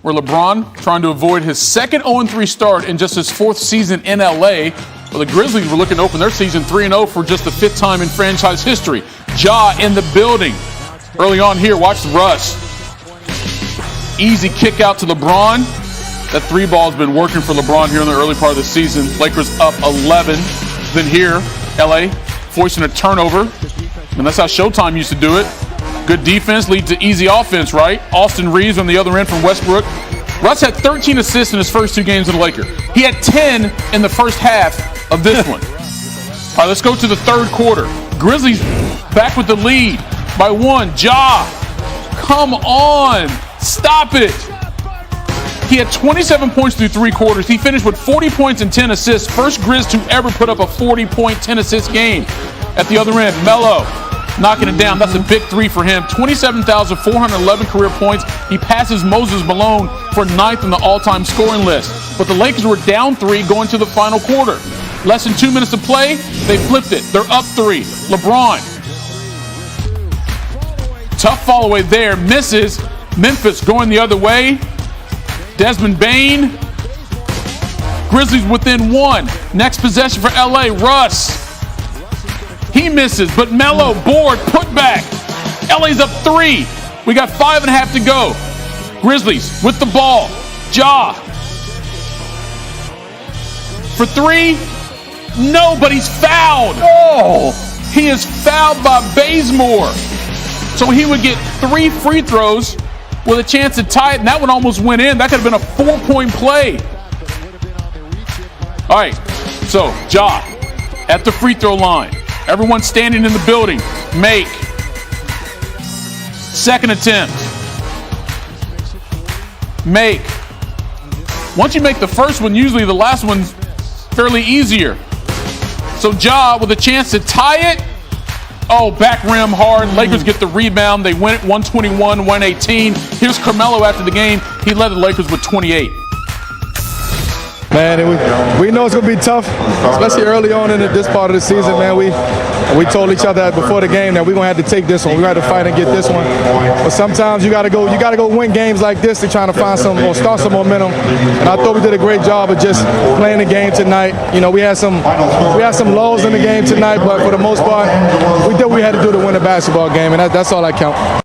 where LeBron, trying to avoid his second 0-3 start in just his fourth season in LA, well, the Grizzlies were looking to open their season 3-0 for just the fifth time in franchise history. Ja in the building. Early on here, watch the rush. Easy kick out to LeBron. That three ball has been working for LeBron here in the early part of the season. Lakers up 11. Then here, LA forcing a turnover. And that's how Showtime used to do it. Good defense leads to easy offense, right? Austin Reeves on the other end from Westbrook. Russ had 13 assists in his first two games in the Lakers. He had 10 in the first half of this one. All right, let's go to the third quarter. Grizzlies back with the lead by 1. Ja, come on, stop it. He had 27 points through three quarters. He finished with 40 points and 10 assists. First Grizz to ever put up a 40-point, 10-assist game. At the other end, Melo knocking it down. That's a big three for him. 27,411 career points. He passes Moses Malone for 9th on the all-time scoring list. But the Lakers were down 3 going to the final quarter. Less than 2 minutes to play, they flipped it. They're up 3. LeBron. Tough follow away there. Misses. Memphis going the other way. Desmond Bane. Grizzlies within 1. Next possession for LA. Russ. He misses, but Melo, board, put back. LA's up 3. We got 5.5 to go. Grizzlies with the ball. Ja. For 3. No, but he's fouled. Oh, he is fouled by Bazemore. So he would get 3 free throws with a chance to tie it, and that one almost went in. That could have been a 4-point play. All right, so Ja at the free throw line. Everyone standing in the building. Make. Second attempt. Make. Once you make the first one, usually the last one's fairly easier. So Ja with a chance to tie it. Oh, back rim hard. Lakers get the rebound. They win it 121-118. Here's Carmelo after the game. He led the Lakers with 28. Man, we know it's going to be tough, especially early on in this part of the season, man. We told each other before the game that we're going to have to take this one. We're going to have to fight and get this one. But sometimes you got to go win games like this to try to find some or start some momentum. And I thought we did a great job of just playing the game tonight. You know, we had some lows in the game tonight, but for the most part, we did what we had to do to win a basketball game, and that's all that counts.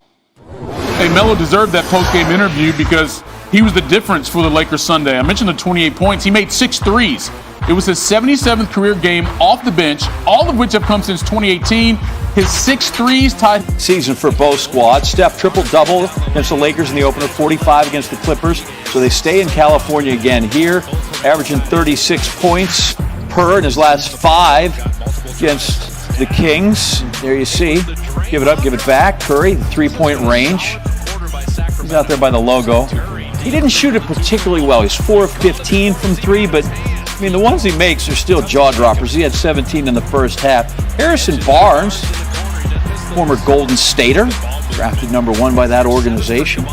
Hey, Melo deserved that post-game interview because he was the difference for the Lakers Sunday. I mentioned the 28 points. He made 6 threes. It was his 77th career game off the bench, all of which have come since 2018. His 6 threes tied season for both squads. Steph triple-double against the Lakers in the opener, 45 against the Clippers. So they stay in California again here, averaging 36 points per in his last 5 against the Kings. There you see. Give it up, give it back. Curry, the 3-point range. He's out there by the logo. He didn't shoot it particularly well. He's 4 of 15 from 3, but I mean, the ones he makes are still jaw droppers. He had 17 in the first half. Harrison Barnes, former Golden Stater, drafted number 1 by that organization.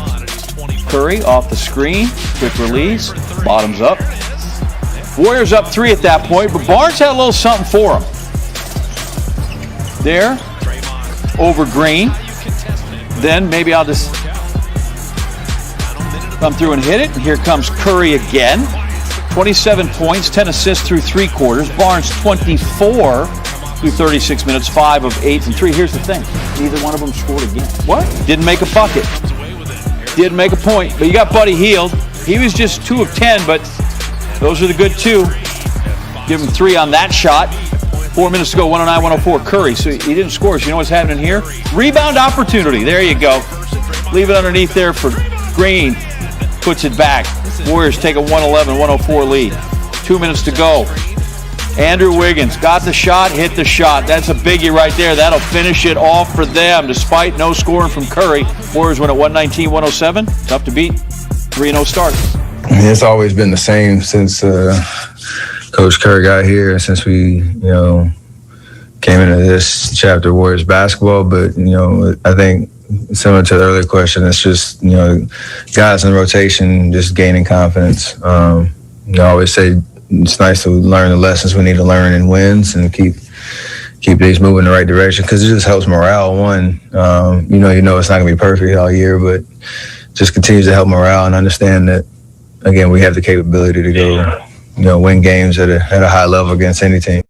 Curry off the screen, quick release, bottoms up. Warriors up 3 at that point, but Barnes had a little something for him. There, over Green. Then maybe I'll just come through and hit it. And here comes Curry again. 27 points, 10 assists through 3 quarters. Barnes 24 through 36 minutes, 5 of 8 and 3. Here's the thing. Neither one of them scored again. What? Didn't make a bucket. Didn't make a point. But you got Buddy Hield. He was just 2 of 10, but those are the good 2. Give him 3 on that shot. 4 minutes to go, 109-104. Curry. So he didn't score. So you know what's happening here? Rebound opportunity. There you go. Leave it underneath there for Green. Puts it back. Warriors take a 111-104 lead. 2 minutes to go. Andrew Wiggins got the shot, hit the shot. That's a biggie right there. That'll finish it off for them, despite no scoring from Curry. Warriors win at 119-107. Tough to beat. 3-0 start. It's always been the same since Coach Kerr got here, since we, came into this chapter of Warriors basketball. But, I think similar to the earlier question, it's just, guys in rotation just gaining confidence. I always say it's nice to learn the lessons we need to learn in wins and keep these moving in the right direction, because it just helps morale. One, it's not going to be perfect all year, but just continues to help morale and understand that, again, we have the capability to go, win games at a high level against any team.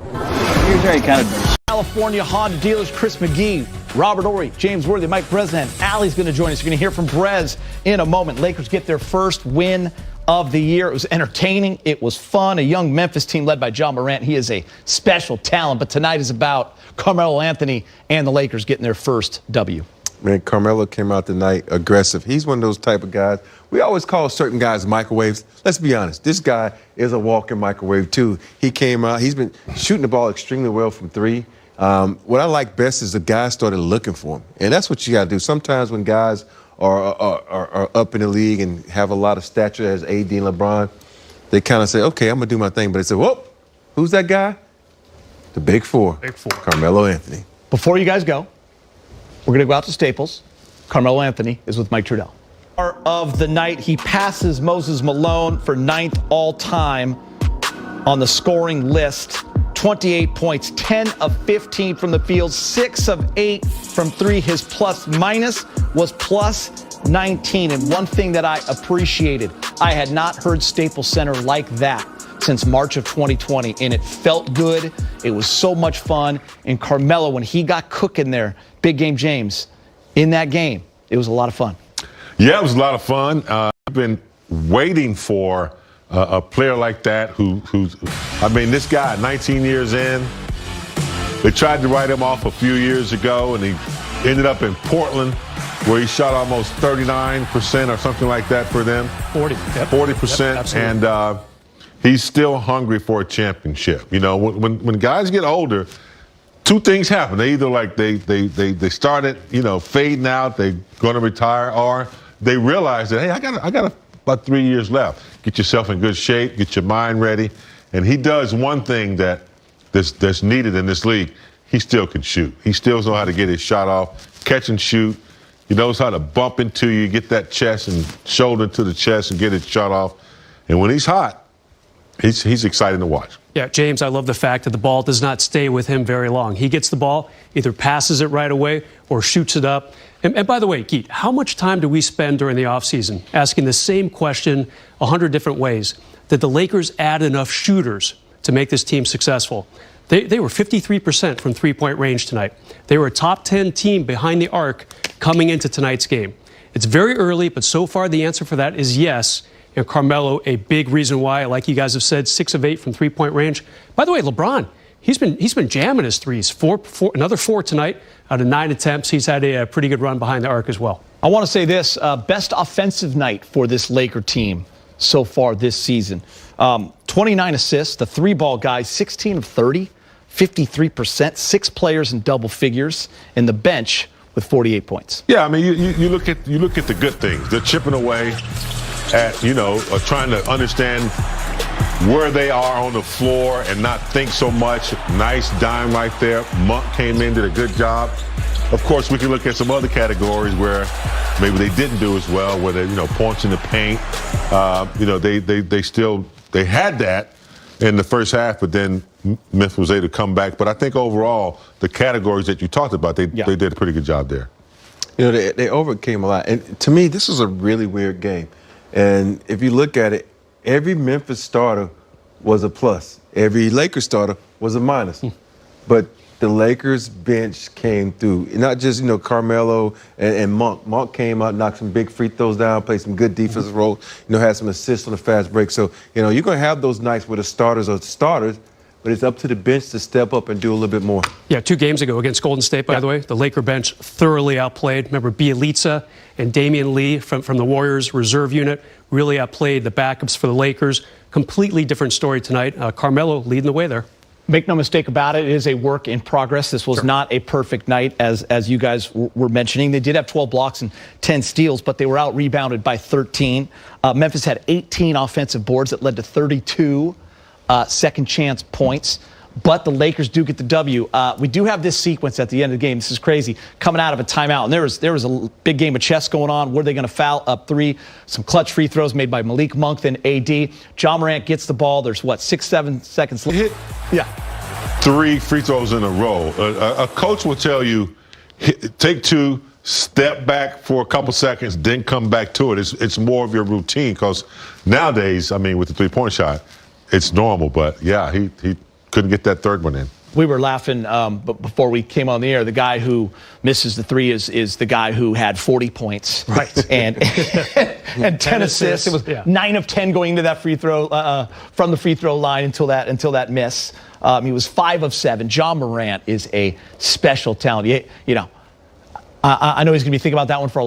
Here's how you kind of California Honda dealers Chris McGee, Robert Ory, James Worthy, Mike Bresnan, Allie's going to join us. You're going to hear from Brez in a moment. Lakers get their first win of the year. It was entertaining. It was fun. A young Memphis team led by Ja Morant. He is a special talent. But tonight is about Carmelo Anthony and the Lakers getting their first W. Man, Carmelo came out tonight aggressive. He's one of those type of guys. We always call certain guys microwaves. Let's be honest. This guy is a walking microwave, too. He came out. He's been shooting the ball extremely well from three. What I like best is the guys started looking for him. And that's what you got to do. Sometimes when guys are up in the league and have a lot of stature as AD and LeBron, they kind of say, okay, I'm going to do my thing. But they say, whoa, who's that guy? The Big Four. Big Four. Carmelo Anthony. Before you guys go, we're going to go out to Staples. Carmelo Anthony is with Mike Trudell. Of the night, he passes Moses Malone for 9th all-time on the scoring list. 28 points, 10 of 15 from the field, 6 of 8 from three. His plus-minus was plus 19. And one thing that I appreciated, I had not heard Staples Center like that since March of 2020, and it felt good. It was so much fun. And Carmelo, when he got cooking there, Big Game James, in that game, it was a lot of fun. Yeah, it was a lot of fun. I've been waiting for a player like that this guy, 19 years in, they tried to write him off a few years ago, and he ended up in Portland, where he shot almost 39% or something like that for them. 40%. Yep, and he's still hungry for a championship. You know, when guys get older, two things happen. They either they started, fading out, they're going to retire, or they realize that, hey, I got about 3 years left. Get yourself in good shape, get your mind ready. And he does one thing that's needed in this league. He still can shoot. He still knows how to get his shot off, catch and shoot. He knows how to bump into you, get that chest and shoulder to the chest and get his shot off. And when he's hot, he's exciting to watch. Yeah, James, I love the fact that the ball does not stay with him very long. He gets the ball, either passes it right away or shoots it up. And by the way, Keith, how much time do we spend during the offseason asking the same question 100 different ways? Did the Lakers add enough shooters to make this team successful? They were 53% from three-point range tonight. They were a top 10 team behind the arc coming into tonight's game. It's very early, but so far the answer for that is yes. And Carmelo, a big reason why, like you guys have said, 6 of 8 from three-point range. By the way, LeBron, he's been jamming his threes. Another 4 tonight out of 9 attempts. He's had a pretty good run behind the arc as well. I want to say this, best offensive night for this Laker team so far this season. 29 assists, the three-ball guys, 16 of 30, 53%, 6 players in double figures, and the bench with 48 points. Yeah, I mean, you look at the good things. They're chipping away at, trying to understand where they are on the floor and not think so much. Nice dime right there. Monk came in, did a good job. Of course, we can look at some other categories where maybe they didn't do as well, where they, points in the paint. They had that in the first half, but then Memphis was able to come back. But I think overall, the categories that you talked about, they did a pretty good job there. They overcame a lot. And to me, this was a really weird game. And if you look at it, every Memphis starter was a plus. Every Lakers starter was a minus. But the Lakers bench came through. Not just, Carmelo and Monk. Monk came out, knocked some big free throws down, played some good defensive roles, had some assists on the fast break. So, you're going to have those nights where the starters are starters, but it's up to the bench to step up and do a little bit more. Yeah, 2 games ago against Golden State, by the way, the Laker bench thoroughly outplayed. Remember, Bielitsa and Damian Lee from the Warriors reserve unit really outplayed the backups for the Lakers. Completely different story tonight. Carmelo leading the way there. Make no mistake about it, it is a work in progress. This was not a perfect night, as you guys were mentioning. They did have 12 blocks and 10 steals, but they were out-rebounded by 13. Memphis had 18 offensive boards that led to 32 second-chance points. But the Lakers do get the W. We do have this sequence at the end of the game. This is crazy. Coming out of a timeout, and there was a big game of chess going on. Were they going to foul up 3? Some clutch free throws made by Malik Monk, then AD. Ja Morant gets the ball. There's 6-7 seconds left. Yeah. 3 free throws in a row. A coach will tell you, take 2, step back for a couple seconds, then come back to it. It's more of your routine because nowadays, I mean, with the three-point shot, it's normal. But, yeah, he couldn't get that third one in. We were laughing but before we came on the air. The guy who misses the three is the guy who had 40 points, right? And 10 assists. It was 9 of 10 going into that free throw from the free throw line until that miss. He was 5 of 7. John Morant is a special talent. You know, I know he's going to be thinking about that one for a